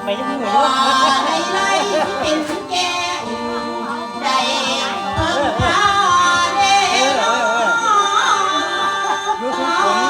ไปยังมือ ว่าในไรเป็นแก่ใจเพิ่งพาเด้ออยู่ทุกคน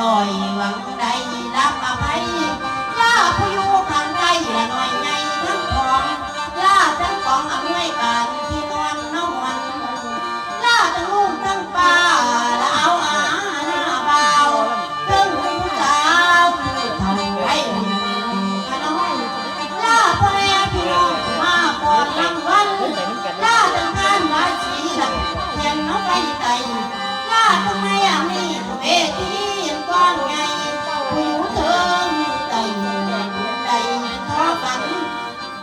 ลอยหวังใดรับอภัยล่าผู้อยู่ข้างใกล้ละหน่อยไงทั้งของล่าทั้งของอำนวยการที่นวลน้องวันล่าทั้งลูกทั้งป้าละเอาอาหน้าเบาเรื่องหูสาวผู้เฒ่าไว้ขน้อยล่าพ่อแม่พี่น้องมาก่อนรางวัลล่าทั้งการมาสีหลักเทียนน้องไปไตล่าทั้งแม่มีเวทีก้อนไงผู้เถิงใจใจท้อฝัน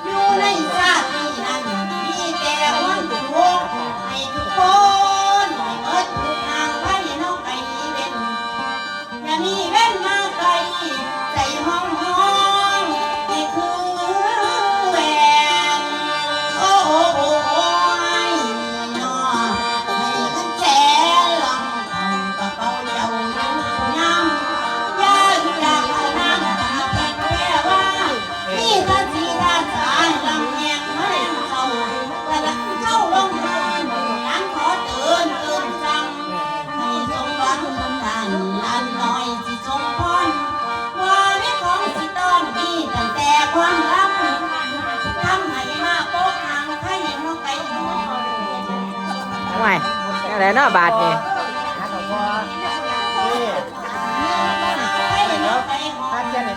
อยู่ในชาตินี้นั้นมีแต่วันทุกข์ให้ทุกคนให้เอิดทุกทางไปน้องไก่เป็นอย่ามีเว้นมาไกลใจห้องห้องนี่คือแหวนโอ้โอ้โอ้ยนอให้ขึ้นแฉลองเอากระเป๋าเจ้านี่ก็สีราชาลำแยงมาเล่นเขาแต่ละเข้าลงมาร้านขอเตือนจังให้สมหวังทุกท่านล้านน้อยสิสมพรว่าไม่ของสิต้อนมีตั้งแต่ความรักทำให้มาโป๊กทางให้น้องไก่ทองไม่อะไรเนาะบาทนี่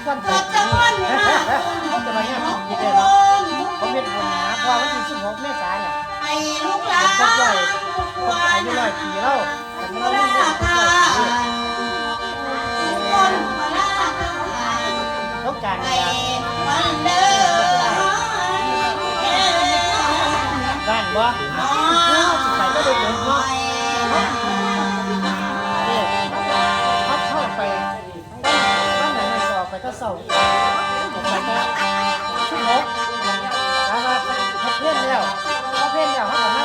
ก็จะวันนี้นะเขาจะมาเนี่ยกินได้หรอเขาเป็นคนหาความว่าที่16 เมษายนเนี่ยไอ้ลูกหลานเขาอายุ100 ปีแล้วมาลาทานคนมาลาทาน เขาการ ไอ้วันเดิมบ้านบ่น้ใส่ก็ดูเหมือนเนาะเขาเข้าไปบ้านไหนไม่สอบไปก็เศร้าไปก็ชุบนกแล้วว่าเขาเพ่นแล้วเขาก็มา